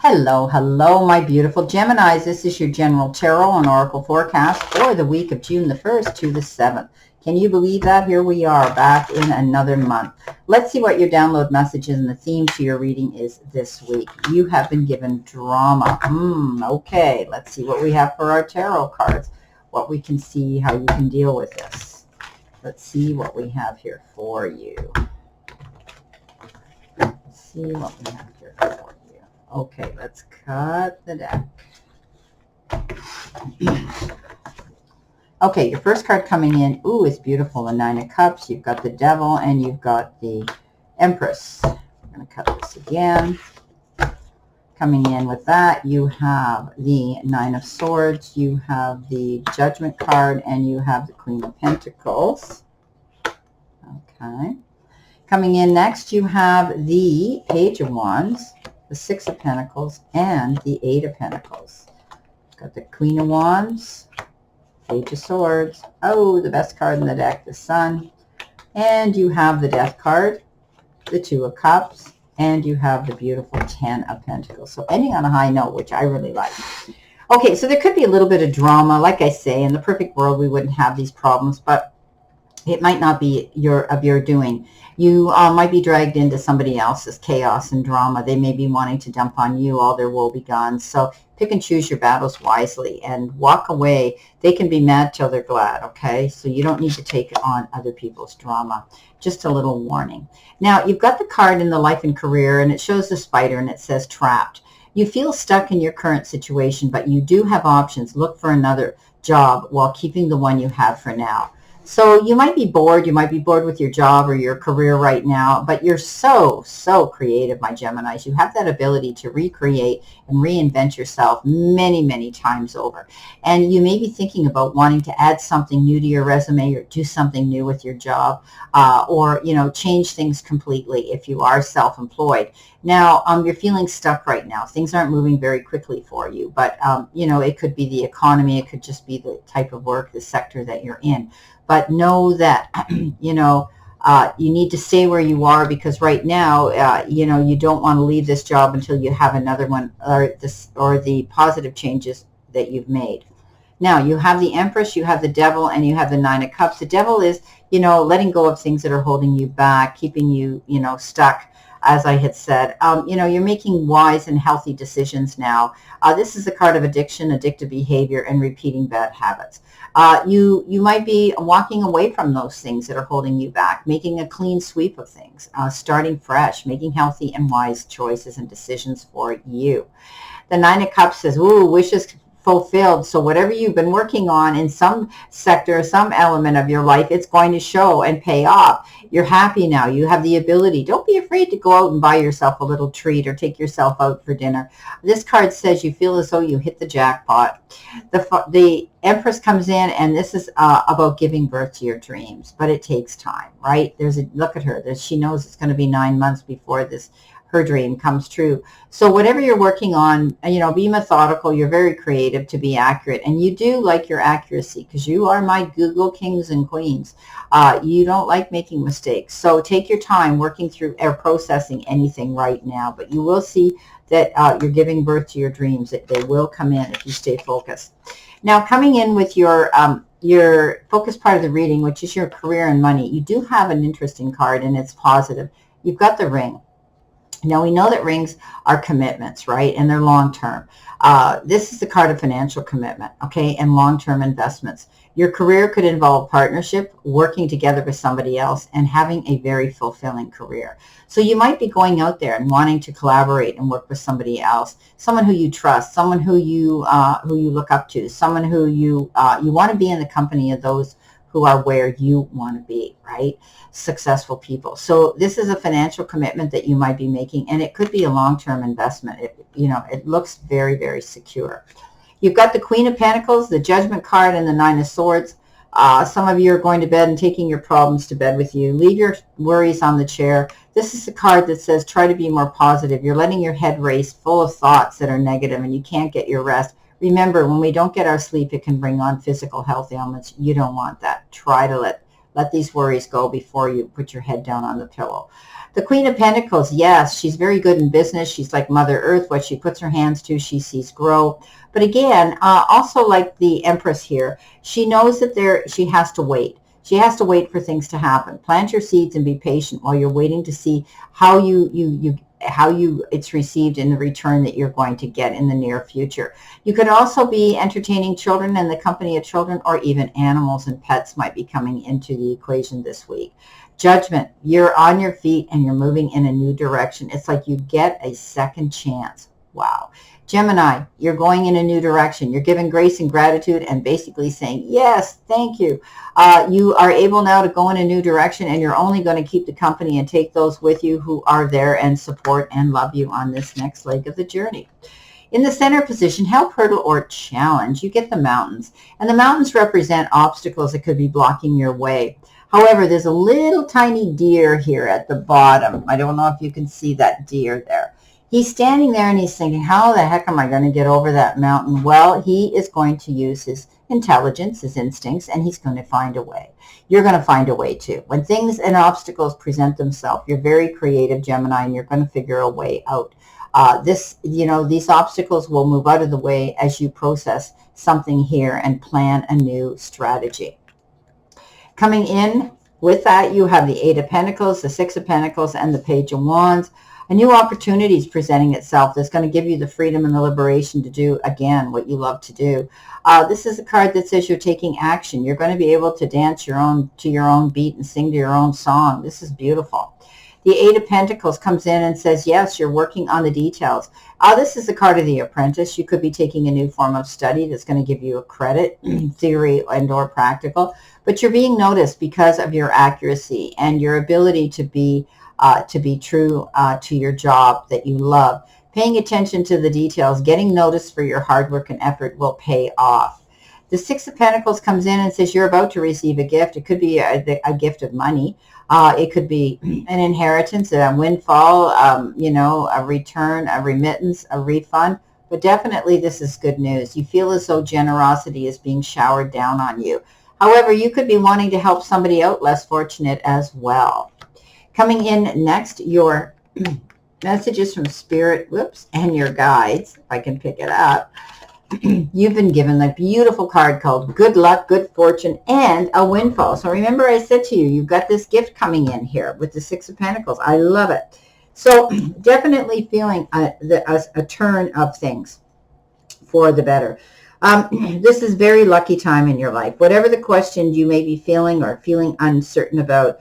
Hello, hello, my beautiful Geminis. This is your general tarot and oracle forecast for the week of June the 1st to the 7th. Can you believe that? Here we are back in another month. Let's see what your download message is, and the theme to your reading is this week. You have been given drama. Okay, let's see what we have for our tarot cards, what we can see, how you can deal with this. Let's see what we have here for you. Let's see what we have here for you. Okay, let's cut the deck. Okay, your first card coming in, ooh, it's beautiful, the Nine of Cups. You've got the Devil and you've got the Empress. I'm going to cut this again. Coming in with that, you have the Nine of Swords, you have the Judgment card, and you have the Queen of Pentacles. Okay. Coming in next, you have the Page of Wands, the Six of Pentacles, and the Eight of Pentacles. Got the Queen of Wands, Page of Swords, oh, the best card in the deck, the Sun, and you have the Death card, the Two of Cups, and you have the beautiful Ten of Pentacles. So ending on a high note, which I really like. Okay, so there could be a little bit of drama. Like I say, in the perfect world, we wouldn't have these problems, but it might not be of your doing. You might be dragged into somebody else's chaos and drama. They may be wanting to dump on you all their woe begone. So pick and choose your battles wisely and walk away. They can be mad till they're glad, okay? So you don't need to take on other people's drama. Just a little warning. Now, you've got the card in the life and career, and it shows the spider, and it says trapped. You feel stuck in your current situation, but you do have options. Look for another job while keeping the one you have for now. So you might be bored. You might be bored with your job or your career right now, but you're so creative, my Geminis. You have that ability to recreate and reinvent yourself many, many times over. And you may be thinking about wanting to add something new to your resume or do something new with your job, or, change things completely if you are self-employed. Now, you're feeling stuck right now. Things aren't moving very quickly for you, but, it could be the economy. It could just be the type of work, the sector that you're in. But know that, you need to stay where you are, because right now, you don't want to leave this job until you have another one, or the positive changes that you've made. Now, you have the Empress, you have the Devil, and you have the Nine of Cups. The Devil is, letting go of things that are holding you back, keeping you, stuck. As I had said, you're making wise and healthy decisions now. This is a card of addiction, addictive behavior, and repeating bad habits. You might be walking away from those things that are holding you back, making a clean sweep of things, starting fresh, making healthy and wise choices and decisions for you. The Nine of Cups says, ooh, wishes fulfilled. So whatever you've been working on in some sector, some element of your life, it's going to show and pay off. You're happy now. You have the ability. Don't be afraid to go out and buy yourself a little treat or take yourself out for dinner. This card says you feel as though you hit the jackpot. The Empress comes in, and this is about giving birth to your dreams, but it takes time, right? Look at her. She knows it's going to be 9 months before her dream comes true. So whatever you're working on, be methodical. You're very creative to be accurate. And you do like your accuracy, because you are my Google kings and queens. You don't like making mistakes. So take your time working through or processing anything right now. But you will see that you're giving birth to your dreams. That they will come in if you stay focused. Now, coming in with your focus part of the reading, which is your career and money, you do have an interesting card, and it's positive. You've got the Ring. Now, we know that rings are commitments, right? And they're long-term. This is the card of financial commitment, okay, and long-term investments. Your career could involve partnership, working together with somebody else, and having a very fulfilling career. So you might be going out there and wanting to collaborate and work with somebody else, someone who you trust, someone who you look up to, someone who you want to be in the company of those who are where you want to be, right? Successful people. So this is a financial commitment that you might be making, and it could be a long-term investment. It looks very, very secure. You've got the Queen of Pentacles, the Judgment card, and the Nine of Swords. Some of you are going to bed and taking your problems to bed with you. Leave your worries on the chair. This is a card that says try to be more positive. You're letting your head race full of thoughts that are negative, and you can't get your rest. Remember, when we don't get our sleep, it can bring on physical health ailments. You don't want that. Try to let Let these worries go before you put your head down on the pillow. The Queen of Pentacles, yes, she's very good in business. She's like Mother Earth. What she puts her hands to, she sees grow. But again, also like the Empress here, she knows that she has to wait. She has to wait for things to happen. Plant your seeds and be patient while you're waiting to see how it's received in the return that you're going to get in the near future. You could also be entertaining children and the company of children, or even animals and pets might be coming into the equation this week. Judgment, you're on your feet and you're moving in a new direction. It's like you get a second chance. Wow. Gemini, you're going in a new direction. You're giving grace and gratitude and basically saying, yes, thank you. You are able now to go in a new direction, and you're only going to keep the company and take those with you who are there and support and love you on this next leg of the journey. In the center position, help, hurdle, or challenge, you get the mountains. And the mountains represent obstacles that could be blocking your way. However, there's a little tiny deer here at the bottom. I don't know if you can see that deer there. He's standing there and he's thinking, how the heck am I going to get over that mountain? Well, he is going to use his intelligence, his instincts, and he's going to find a way. You're going to find a way too. When things and obstacles present themselves, you're very creative, Gemini, and you're going to figure a way out. These obstacles will move out of the way as you process something here and plan a new strategy. Coming in with that, you have the Eight of Pentacles, the Six of Pentacles, and the Page of Wands. A new opportunity is presenting itself that's going to give you the freedom and the liberation to do, again, what you love to do. This is a card that says you're taking action. You're going to be able to dance to your own beat and sing to your own song. This is beautiful. The Eight of Pentacles comes in and says, yes, you're working on the details. This is the card of the apprentice. You could be taking a new form of study that's going to give you a credit, theory and or practical. But you're being noticed because of your accuracy and your ability to be true to your job that you love. Paying attention to the details, getting noticed for your hard work and effort will pay off. The Six of Pentacles comes in and says you're about to receive a gift. It could be a gift of money. It could be an inheritance, a windfall, a return, a remittance, a refund. But definitely this is good news. You feel as though generosity is being showered down on you. However, you could be wanting to help somebody out less fortunate as well. Coming in next, your messages from Spirit, and your guides, if I can pick it up. You've been given a beautiful card called Good Luck, Good Fortune, and a Windfall. So remember I said to you, you've got this gift coming in here with the Six of Pentacles. I love it. So definitely feeling a turn of things for the better. This is very lucky time in your life. Whatever the question you may be feeling or feeling uncertain about,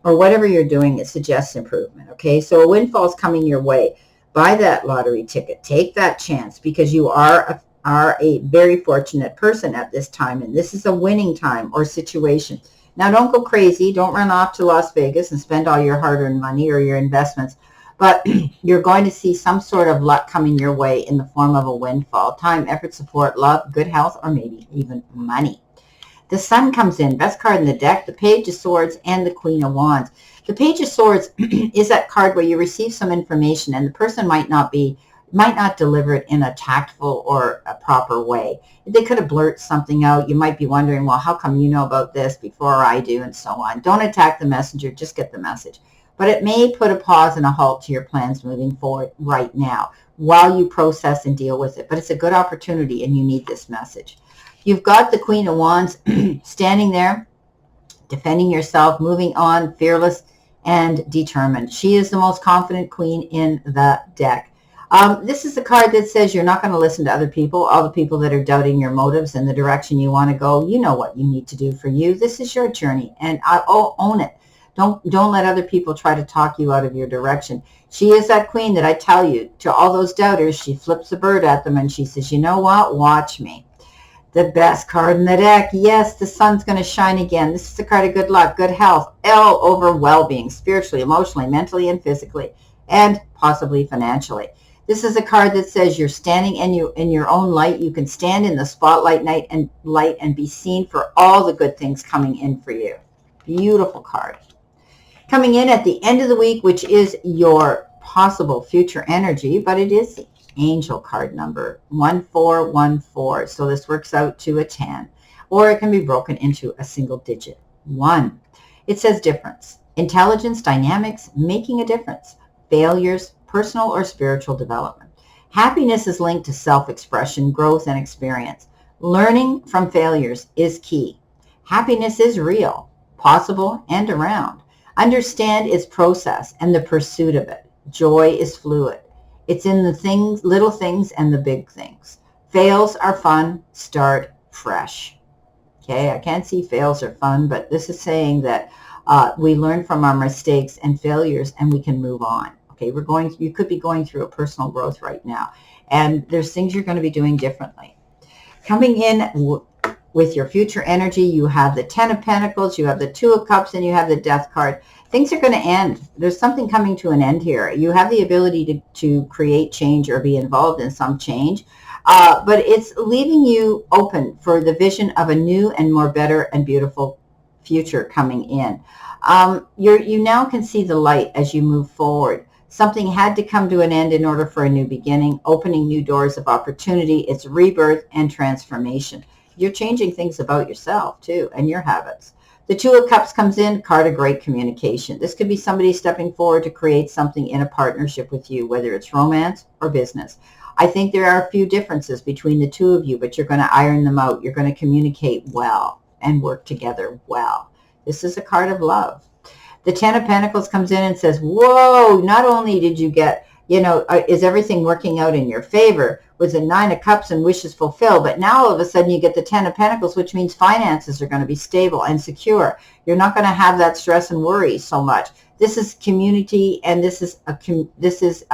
or whatever you're doing, it suggests improvement. Okay, so a windfall is coming your way. Buy that lottery ticket. Take that chance, because you are a very fortunate person at this time, and this is a winning time or situation. Now, don't go crazy. Don't run off to Las Vegas and spend all your hard-earned money or your investments, but you're going to see some sort of luck coming your way in the form of a windfall. Time, effort, support, love, good health, or maybe even money. The Sun comes in, best card in the deck, the Page of Swords, and the Queen of Wands. The Page of Swords is that card where you receive some information and the person might not deliver it in a tactful or a proper way. They could have blurted something out. You might be wondering, well, how come you know about this before I do, and so on. Don't attack the messenger, just get the message. But it may put a pause and a halt to your plans moving forward right now while you process and deal with it. But it's a good opportunity, and you need this message. You've got the Queen of Wands standing there, defending yourself, moving on, fearless and determined. She is the most confident queen in the deck. This is a card that says you're not going to listen to other people, all the people that are doubting your motives and the direction you want to go. You know what you need to do for you. This is your journey, and I'll own it. Don't let other people try to talk you out of your direction. She is that queen that I tell you, to all those doubters, she flips a bird at them and she says, you know what? Watch me. The best card in the deck. Yes, the sun's going to shine again. This is the card of good luck, good health, L over well-being, spiritually, emotionally, mentally, and physically, and possibly financially. This is a card that says you're standing in your own light. You can stand in the spotlight and be seen for all the good things coming in for you. Beautiful card. Coming in at the end of the week, which is your possible future energy, but it is the angel card number 1414. So this works out to a 10, or it can be broken into a single digit 1. It says difference. Intelligence, dynamics, making a difference. Failures, personal or spiritual development. Happiness is linked to self-expression, growth, and experience. Learning from failures is key. Happiness is real, possible, and around. Understand its process and the pursuit of it. Joy is fluid. It's in the things, little things and the big things. Fails are fun. Start fresh. Okay, I can't see fails are fun, but this is saying that we learn from our mistakes and failures and we can move on. Okay, you could be going through a personal growth right now, and there's things you're going to be doing differently. Coming in with your future energy, you have the 10 of Pentacles, you have the 2 of Cups, and you have the Death card. Things are going to end. There's something coming to an end here. You have the ability to create change or be involved in some change, but it's leaving you open for the vision of a new and more better and beautiful future coming in. You now can see the light as you move forward. Something had to come to an end in order for a new beginning, opening new doors of opportunity. It's rebirth and transformation. You're changing things about yourself too and your habits. The 2 of Cups comes in, card of great communication. This could be somebody stepping forward to create something in a partnership with you, whether it's romance or business. I think there are a few differences between the 2 of you, but you're going to iron them out. You're going to communicate well and work together well. This is a card of love. The 10 of Pentacles comes in and says, whoa, not only did you get, is everything working out in your favor with the 9 of Cups and wishes fulfilled, but now all of a sudden you get the 10 of Pentacles, which means finances are going to be stable and secure. You're not going to have that stress and worry so much. This is community, and this is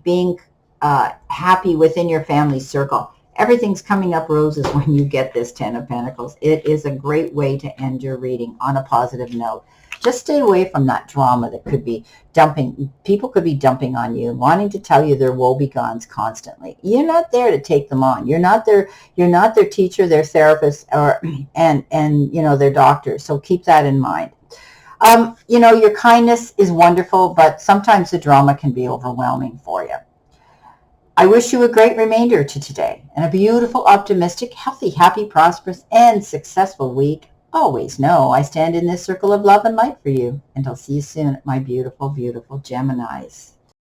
being happy within your family circle. Everything's coming up roses when you get this 10 of Pentacles. It is a great way to end your reading on a positive note. Just stay away from that drama that could be dumping. People could be dumping on you, wanting to tell you their woe-begons constantly. You're not there to take them on. You're not their teacher, their therapist, or their doctor. So keep that in mind. Your kindness is wonderful, but sometimes the drama can be overwhelming for you. I wish you a great remainder to today and a beautiful, optimistic, healthy, happy, prosperous, and successful week. Always know I stand in this circle of love and light for you. And I'll see you soon, my beautiful, beautiful Geminis.